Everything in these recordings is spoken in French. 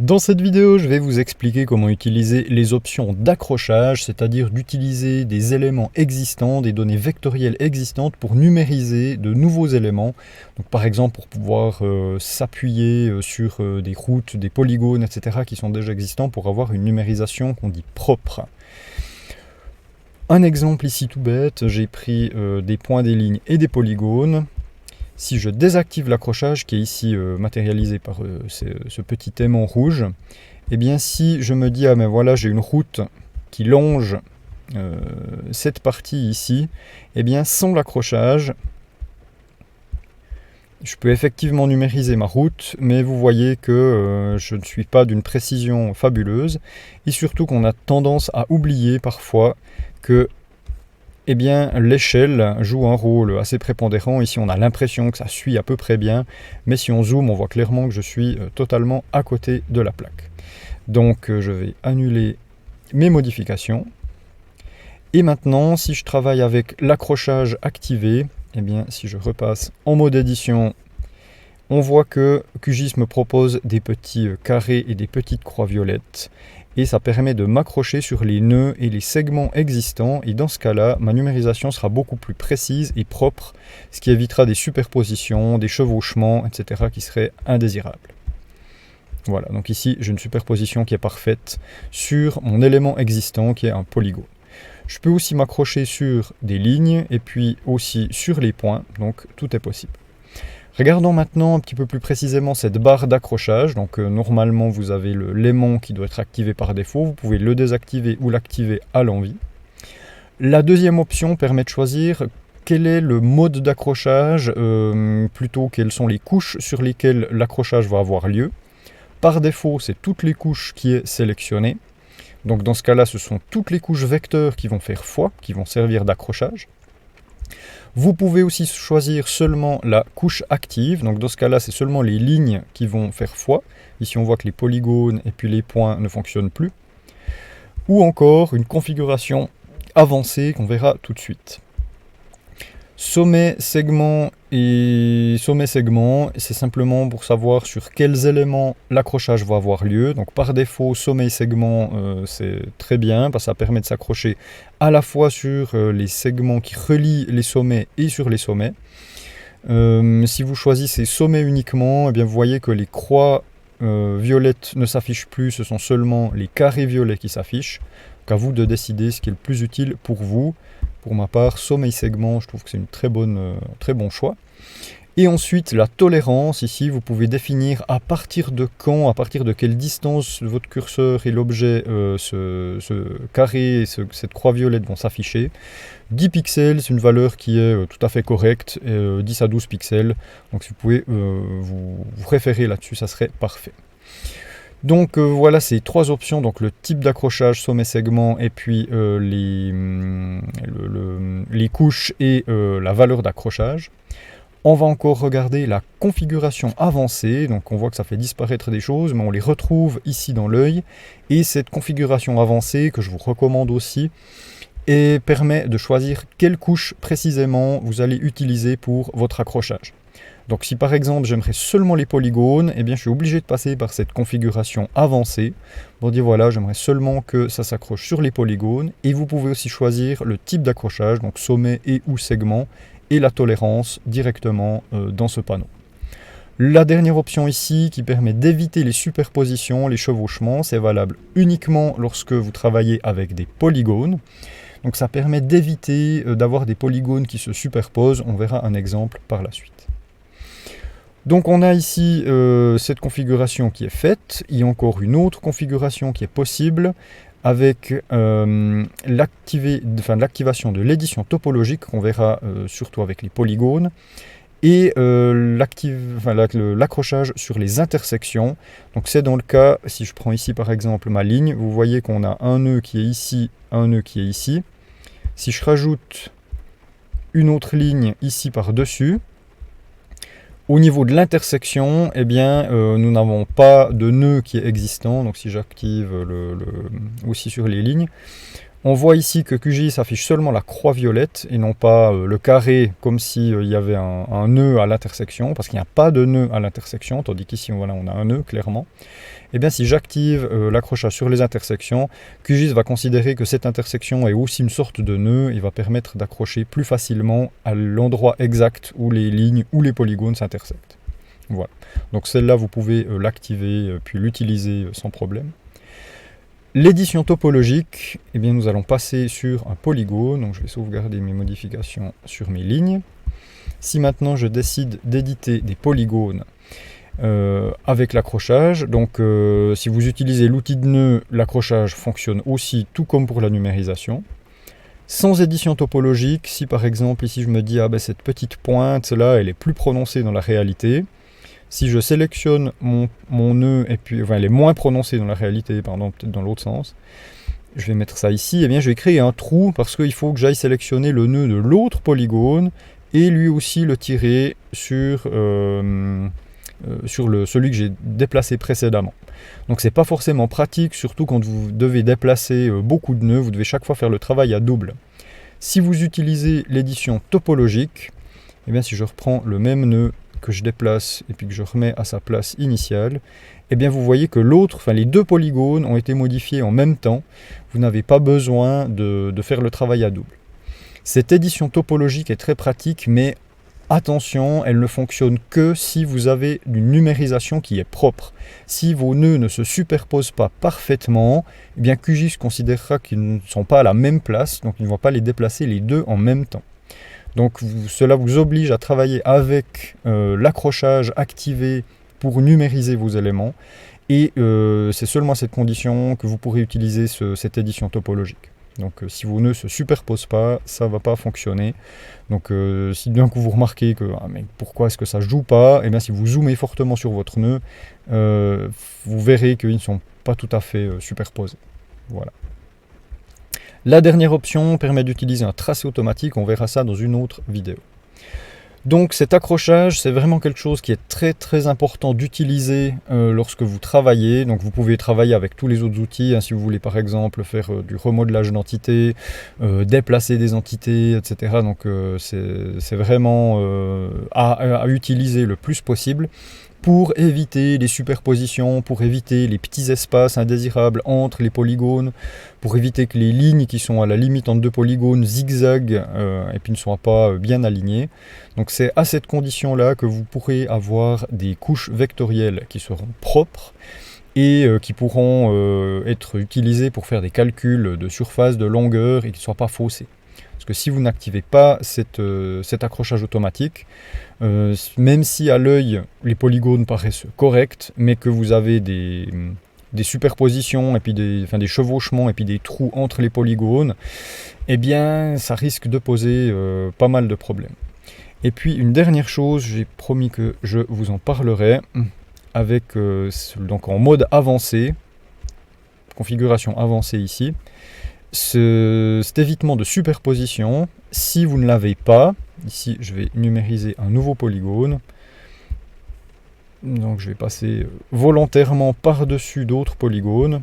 Dans cette vidéo, je vais vous expliquer comment utiliser les options d'accrochage, c'est-à-dire d'utiliser des éléments existants, des données vectorielles existantes pour numériser de nouveaux éléments. Donc, par exemple, pour pouvoir s'appuyer sur des routes, des polygones, etc. qui sont déjà existants pour avoir une numérisation qu'on dit propre. Un exemple ici tout bête, j'ai pris des points, des lignes et des polygones. Si je désactive l'accrochage qui est ici matérialisé par ce petit aimant rouge, et bien si je me dis, ah ben voilà, j'ai une route qui longe cette partie ici, et bien sans l'accrochage, je peux effectivement numériser ma route, mais vous voyez que je ne suis pas d'une précision fabuleuse, et surtout qu'on a tendance à oublier parfois que eh bien, l'échelle joue un rôle assez prépondérant. Ici, on a l'impression que ça suit à peu près bien, mais si on zoome, on voit clairement que je suis totalement à côté de la plaque. Donc, je vais annuler mes modifications. Et maintenant, si je travaille avec l'accrochage activé, eh bien, si je repasse en mode édition, on voit que QGIS me propose des petits carrés et des petites croix violettes. Et ça permet de m'accrocher sur les nœuds et les segments existants, et dans ce cas-là, ma numérisation sera beaucoup plus précise et propre, ce qui évitera des superpositions, des chevauchements, etc. qui seraient indésirables. Voilà, donc ici j'ai une superposition qui est parfaite sur mon élément existant qui est un polygone. Je peux aussi m'accrocher sur des lignes et puis aussi sur les points, donc tout est possible. Regardons maintenant un petit peu plus précisément cette barre d'accrochage. Donc normalement vous avez l'aimant qui doit être activé par défaut. Vous pouvez le désactiver ou l'activer à l'envie. La deuxième option permet de choisir quel est le mode d'accrochage, plutôt quelles sont les couches sur lesquelles l'accrochage va avoir lieu. Par défaut, c'est toutes les couches qui est sélectionnée. Donc dans ce cas-là, ce sont toutes les couches vecteurs qui vont faire foi, qui vont servir d'accrochage. Vous pouvez aussi choisir seulement la couche active, donc dans ce cas-là, c'est seulement les lignes qui vont faire foi. Ici, on voit que les polygones et puis les points ne fonctionnent plus. Ou encore une configuration avancée qu'on verra tout de suite. Sommet, segment et sommet, segment, c'est simplement pour savoir sur quels éléments l'accrochage va avoir lieu. Donc par défaut, sommet et segment, c'est très bien, parce que ça permet de s'accrocher à la fois sur les segments qui relient les sommets et sur les sommets. Si vous choisissez sommet uniquement, eh bien vous voyez que les croix violettes ne s'affichent plus, ce sont seulement les carrés violets qui s'affichent. Donc à vous de décider ce qui est le plus utile pour vous. Pour ma part, sommet segment, je trouve que c'est un très bon choix. Et ensuite, la tolérance, ici, vous pouvez définir à partir de quand, à partir de quelle distance votre curseur et l'objet, ce carré et cette croix violette vont s'afficher. 10 pixels, c'est une valeur qui est tout à fait correcte, 10 à 12 pixels. Donc si vous pouvez vous référer là-dessus, ça serait parfait. Donc voilà ces trois options, donc le type d'accrochage, sommet, segment, et puis les couches et la valeur d'accrochage. On va encore regarder la configuration avancée, donc on voit que ça fait disparaître des choses, mais on les retrouve ici dans l'œil. Et cette configuration avancée, que je vous recommande aussi, permet de choisir quelle couche précisément vous allez utiliser pour votre accrochage. Donc si par exemple j'aimerais seulement les polygones, eh bien je suis obligé de passer par cette configuration avancée pour dire voilà, j'aimerais seulement que ça s'accroche sur les polygones. Et vous pouvez aussi choisir le type d'accrochage, donc sommet et ou segment, et la tolérance directement dans ce panneau. La dernière option ici qui permet d'éviter les superpositions, les chevauchements, c'est valable uniquement lorsque vous travaillez avec des polygones. Donc ça permet d'éviter d'avoir des polygones qui se superposent. On verra un exemple par la suite. Donc on a ici cette configuration qui est faite. Il y a encore une autre configuration qui est possible avec l'activation de l'édition topologique qu'on verra surtout avec les polygones et l'accrochage sur les intersections. Donc c'est dans le cas, si je prends ici par exemple ma ligne, vous voyez qu'on a un nœud qui est ici, un nœud qui est ici. Si je rajoute une autre ligne ici par-dessus, au niveau de l'intersection, eh bien, nous n'avons pas de nœud qui est existant. Donc si j'active aussi sur les lignes, On voit ici que QGIS affiche seulement la croix violette et non pas le carré comme s'il y avait un nœud à l'intersection, parce qu'il n'y a pas de nœud à l'intersection, tandis qu'ici voilà, on a un nœud clairement. Et bien si j'active l'accrochage sur les intersections, QGIS va considérer que cette intersection est aussi une sorte de nœud et va permettre d'accrocher plus facilement à l'endroit exact où les lignes ou les polygones s'intersectent. Voilà. Donc celle-là, vous pouvez l'activer puis l'utiliser sans problème. L'édition topologique, eh bien, nous allons passer sur un polygone. Donc je vais sauvegarder mes modifications sur mes lignes. Si maintenant je décide d'éditer des polygones avec l'accrochage, donc si vous utilisez l'outil de nœud, l'accrochage fonctionne aussi tout comme pour la numérisation. Sans édition topologique, si par exemple ici je me dis cette petite pointe là elle est plus prononcée dans la réalité, si je sélectionne mon nœud, et puis elle est moins prononcée dans la réalité, pardon, peut-être dans l'autre sens, je vais mettre ça ici, et bien je vais créer un trou parce qu'il faut que j'aille sélectionner le nœud de l'autre polygone et lui aussi le tirer sur celui que j'ai déplacé précédemment. Donc c'est pas forcément pratique, surtout quand vous devez déplacer beaucoup de nœuds, vous devez chaque fois faire le travail à double. Si vous utilisez l'édition topologique, et bien si je reprends le même nœud que je déplace et puis que je remets à sa place initiale, et bien vous voyez que les deux polygones ont été modifiés en même temps. Vous n'avez pas besoin de faire le travail à double. Cette édition topologique est très pratique, mais attention, elle ne fonctionne que si vous avez une numérisation qui est propre. Si vos nœuds ne se superposent pas parfaitement, eh bien QGIS considérera qu'ils ne sont pas à la même place, donc ils ne vont pas les déplacer les deux en même temps. Donc cela vous oblige à travailler avec l'accrochage activé pour numériser vos éléments. Et c'est seulement à cette condition que vous pourrez utiliser cette édition topologique. Donc si vos nœuds ne se superposent pas, ça ne va pas fonctionner. Donc si d'un coup vous remarquez que mais pourquoi est-ce que ça ne joue pas, et bien si vous zoomez fortement sur votre nœud, vous verrez qu'ils ne sont pas tout à fait superposés. Voilà. La dernière option permet d'utiliser un tracé automatique, on verra ça dans une autre vidéo. Donc cet accrochage, c'est vraiment quelque chose qui est très très important d'utiliser lorsque vous travaillez. Donc vous pouvez travailler avec tous les autres outils, si vous voulez par exemple faire du remodelage d'entités, déplacer des entités, etc. Donc c'est vraiment à utiliser le plus possible, pour éviter les superpositions, pour éviter les petits espaces indésirables entre les polygones, pour éviter que les lignes qui sont à la limite entre deux polygones zigzaguent et puis ne soient pas bien alignées. Donc c'est à cette condition-là que vous pourrez avoir des couches vectorielles qui seront propres et qui pourront être utilisées pour faire des calculs de surface, de longueur et qui ne soient pas faussés. Parce que si vous n'activez pas cet accrochage automatique, même si à l'œil les polygones paraissent corrects, mais que vous avez des superpositions et puis des chevauchements et puis des trous entre les polygones, eh bien ça risque de poser pas mal de problèmes. Et puis une dernière chose, j'ai promis que je vous en parlerai avec donc en mode avancé, configuration avancée ici. Cet évitement de superposition, si vous ne l'avez pas, ici je vais numériser un nouveau polygone, donc je vais passer volontairement par-dessus d'autres polygones,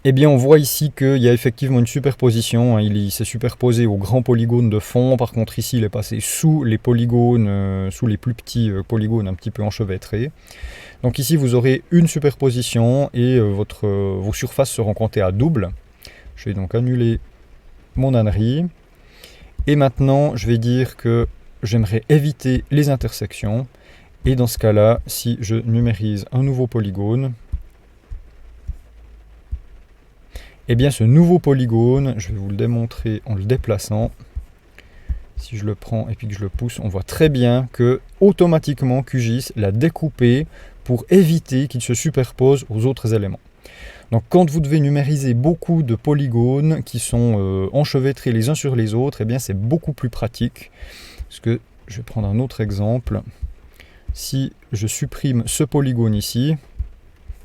et bien on voit ici qu'il y a effectivement une superposition, il s'est superposé au grand polygone de fond, par contre ici il est passé sous les polygones, sous les plus petits polygones un petit peu enchevêtrés. Donc ici vous aurez une superposition et vos surfaces seront comptées à double. Je vais donc annuler mon ânerie. Et maintenant je vais dire que j'aimerais éviter les intersections. Et dans ce cas-là, si je numérise un nouveau polygone, eh bien ce nouveau polygone, je vais vous le démontrer en le déplaçant. Si je le prends et puis que je le pousse, on voit très bien que automatiquement QGIS l'a découpé pour éviter qu'il se superpose aux autres éléments. Donc quand vous devez numériser beaucoup de polygones qui sont enchevêtrés les uns sur les autres, eh bien c'est beaucoup plus pratique. Parce que je vais prendre un autre exemple. Si je supprime ce polygone ici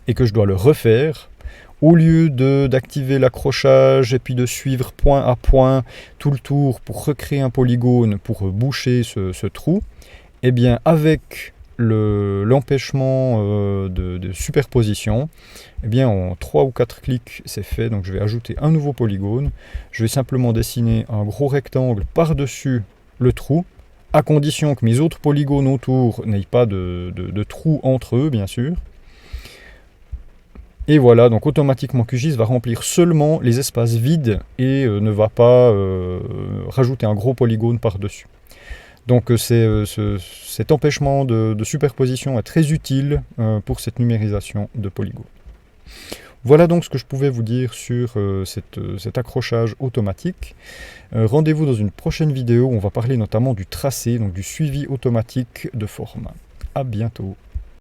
et que je dois le refaire, au lieu d'activer l'accrochage et puis de suivre point à point tout le tour pour recréer un polygone pour boucher ce trou, eh bien avec l'empêchement de superposition, eh bien en 3 ou 4 clics c'est fait. Donc je vais ajouter un nouveau polygone, je vais simplement dessiner un gros rectangle par-dessus le trou, à condition que mes autres polygones autour n'aient pas de trous entre eux, bien sûr. Et voilà, donc automatiquement QGIS va remplir seulement les espaces vides et ne va pas rajouter un gros polygone par-dessus. Donc cet empêchement de superposition est très utile pour cette numérisation de polygones. Voilà donc ce que je pouvais vous dire sur cet accrochage automatique. Rendez-vous dans une prochaine vidéo où on va parler notamment du tracé, donc du suivi automatique de forme. À bientôt.